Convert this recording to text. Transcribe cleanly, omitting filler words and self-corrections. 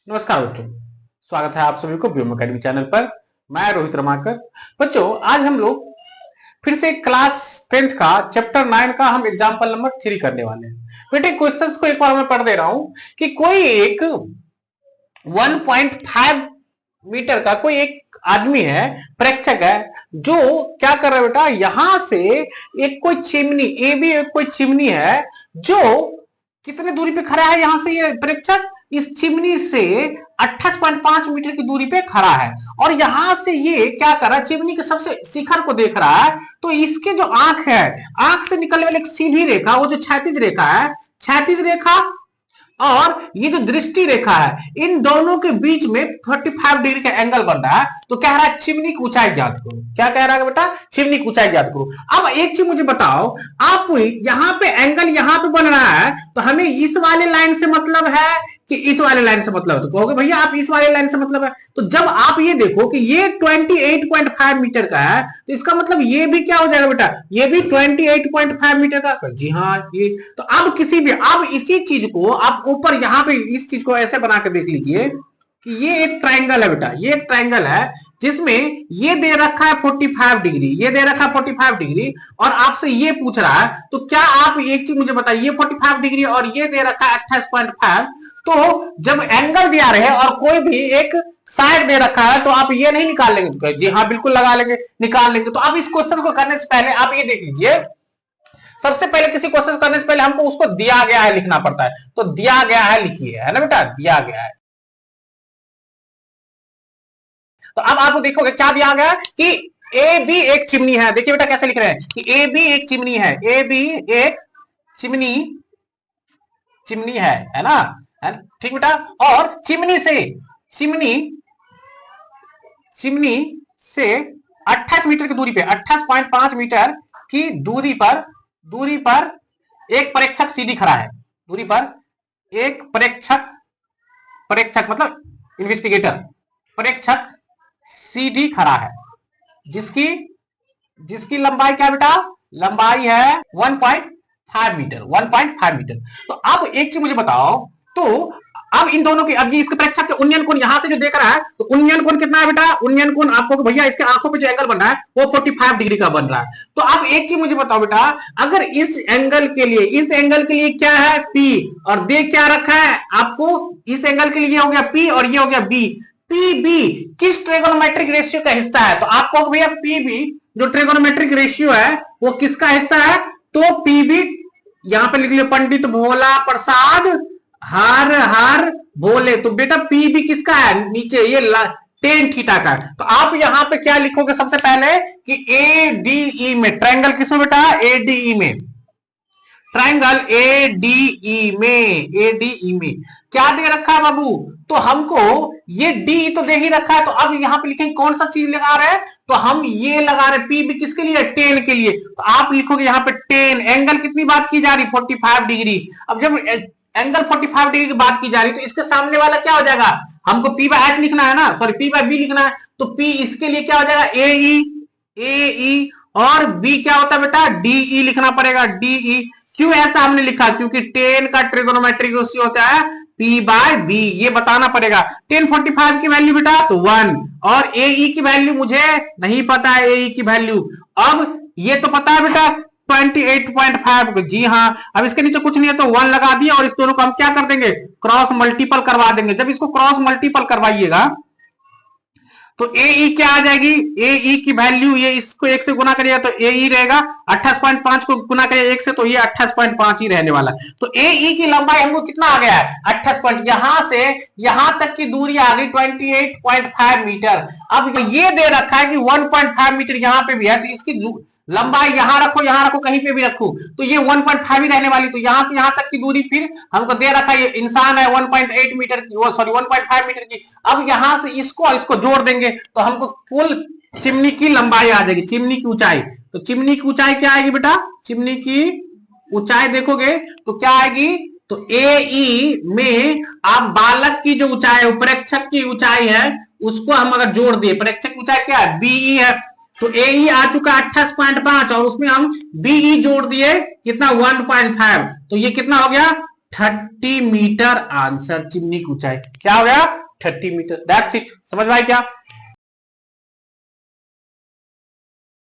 नमस्कार बच्चों, स्वागत है आप सभी को व्योम अकेडमी चैनल पर। मैं रोहित रमाकर। बच्चों, आज हम लोग फिर से क्लास 10th का चैप्टर 9 का हम एग्जाम्पल नंबर 3 करने वाले हैं। बेटे, क्वेश्चंस को एक बार मैं पढ़ दे रहा हूं कि कोई एक 1.5 मीटर का कोई एक आदमी है, प्रेक्षक है, जो क्या कर रहा है बेटा, यहां से एक कोई चिमनी, ए बी एक कोई चिमनी है जो कितने दूरी पे खड़ा है। यहां से ये प्रेक्षक इस चिमनी से 28.5 मीटर की दूरी पे खड़ा है और यहां से ये क्या कर रहा है, चिमनी के सबसे शिखर को देख रहा है। तो इसके जो आंख है, आंख से निकलने वाली एक सीधी रेखा, वो जो क्षैतिज रेखा है, क्षैतिज रेखा और ये जो दृष्टि रेखा है, इन दोनों के बीच में 45 डिग्री का एंगल बन रहा है। तो कह रहा है चिमनी की ऊंचाई ज्ञात करो। क्या कह रहा है बेटा? चिमनी की ऊंचाई ज्ञात करो। अब एक चीज मुझे बताओ, आप यहाँ पे एंगल यहाँ पे बन रहा है, तो हमें इस वाले लाइन से मतलब है कि इस वाले लाइन से मतलब है? तो कहोगे भैया आप इस वाले लाइन से मतलब है। तो जब आप ये देखो कि ये 28.5 मीटर का है, तो इसका मतलब ये भी क्या हो जाएगा बेटा, ये भी 28.5 मीटर का। जी हाँ, ये तो अब किसी भी, अब इसी चीज को आप ऊपर यहाँ पे इस चीज को ऐसे बना के देख लीजिए कि ये एक ट्राइंगल है बेटा, ये एक ट्राइंगल है जिसमें ये दे रखा है 45 डिग्री, ये दे रखा है 45 डिग्री और आपसे ये पूछ रहा है। तो क्या आप एक चीज मुझे बताइए, 45 डिग्री और ये दे रखा है 28.5, तो जब एंगल दिया रहे और कोई भी एक साइड दे रखा है तो आप ये नहीं निकाल लेंगे? तो जी हाँ, बिल्कुल लगा लेंगे, निकाल लेंगे। तो अब इस क्वेश्चन को करने से पहले आप ये देख लीजिए, सबसे पहले किसी क्वेश्चन करने से पहले हमको उसको दिया गया है लिखना पड़ता है। तो दिया गया है लिखिए, है ना बेटा, दिया गया है। तो अब आप देखोगे क्या दिया गया कि ए बी एक चिमनी है। देखिए बेटा कैसे लिख रहे हैं कि ए बी एक चिमनी है, ए बी एक चिमनी, चिमनी है ना, ठीक बेटा। और चिमनी से 28 मीटर की दूरी पे, 28.5 मीटर की दूरी पर एक परीक्षक सीधी खड़ा है। दूरी पर एक परीक्षक मतलब इन्वेस्टिगेटर, परीक्षक सीधी खड़ा है, जिसकी लंबाई क्या बेटा, लंबाई है 1.5 मीटर, 1.5 मीटर। तो अब एक चीज मुझे बताओ, तो अब इन दोनों के, अब ये इसके प्रेक्षक के उन्नयन कोण यहां से जो देख रहा है, तो उन्नयन कोण कितना है बेटा? उन्नयन कोण आपको भैया इसके आंखों पे जो एंगल बन रहा है वो 45 डिग्री का बन रहा है। तो अब एक चीज मुझे बताओ बेटा, अगर इस एंगल के लिए क्या है, P, और दे क्या रखा है आपको, इस एंगल के लिए हो गया P और ये हो गया B। PB किस ट्रिगोनोमेट्रिक रेशियो का हिस्सा है? तो आप कहोगे भैया PB जो ट्रिगोनोमेट्रिक रेशियो है वो किसका हिस्सा है? तो PB यहां पे लिख लियो, पंडित भोला प्रसाद हर हर बोले। तो बेटा PB किसका है? नीचे ये tan थीटा का है। तो आप यहां पे क्या लिखोगे सबसे पहले कि ADE में, ट्रायंगल किसमें बेटा? ADE में, ट्रायंगल ADE में क्या दे रखा है बाबू? तो हमको ये डी तो दे ही रखा है। तो अब यहाँ पे लिखेंगे कौन सा चीज लगा रहे हैं, तो हम ये लगा रहे पी भी किसके लिए? टेन के लिए। तो आप लिखोगे यहाँ पे टेन, एंगल कितनी बात की जा रही? 45 डिग्री। अब जब एंगल 45 डिग्री की बात की जा रही तो इसके सामने वाला क्या हो जाएगा? हमको पी बाय एच लिखना है ना, सॉरी पी बाय बी लिखना है। तो पी इसके लिए क्या हो जाएगा? ए और बी क्या होता है बेटा? डीई लिखना पड़ेगा, डीई। क्यों ऐसा हमने लिखा? क्योंकि टेन का ट्रिगोनोमेट्रिक रेशियो होता है P बाय बी, ये बताना पड़ेगा। 1045 की वैल्यू बेटा तो 1 और AE की वैल्यू मुझे नहीं पता है, AE की वैल्यू। अब ये तो पता है बेटा 28.5, जी हाँ। अब इसके नीचे कुछ नहीं है तो 1 लगा दिया और इस दोनों को हम क्या कर देंगे? क्रॉस मल्टीपल करवा देंगे। जब इसको क्रॉस मल्टीपल करवाइएगा तो AE क्या आ जाएगी? AE की वैल्यू, ये इसको 1 से गुना करिएगा तो AE रहेगा, 28.5 को गुना करिए 1 से तो ये 28.5 ही रहने वाला है। तो AE की लंबाई हमको कितना आ गया है? 28, यहां से यहां तक की दूरी आ गई 28.5 मीटर। अब ये दे रखा है कि 1.5 मीटर यहां पे भी है, तो इसकी लंबाई यहां रखो, कहीं पे भी रखो तो ये 1.5 ही रहने वाली। तो यहां से यहां तक की दूरी फिर हमको दे रखा है, ये इंसान है 1.8 मीटर की, वो सॉरी 1.5 मीटर की। अब यहां से इसको जोड़ देंगे तो हमको कुल चिमनी की लंबाई आ जाएगी, चिमनी की ऊंचाई। तो चिमनी की ऊंचाई क्या आएगी बेटा? चिमनी की ऊंचाई देखोगे तो क्या आएगी? तो AE में आप बालक की जो ऊंचाई है, प्रेक्षक की ऊंचाई है, उसको हम अगर जोड़ दिए, प्रेक्षक की ऊंचाई क्या है? BE है। तो AE आ चुका 28.5 और उसमें हम BE जोड़ दिए कितना? 1.5, तो ये कितना हो गया? 30 मीटर आंसर, चिमनी की ऊंचाई क्या हो गया 30 मीटर। दैट्स इट, समझ में आया क्या।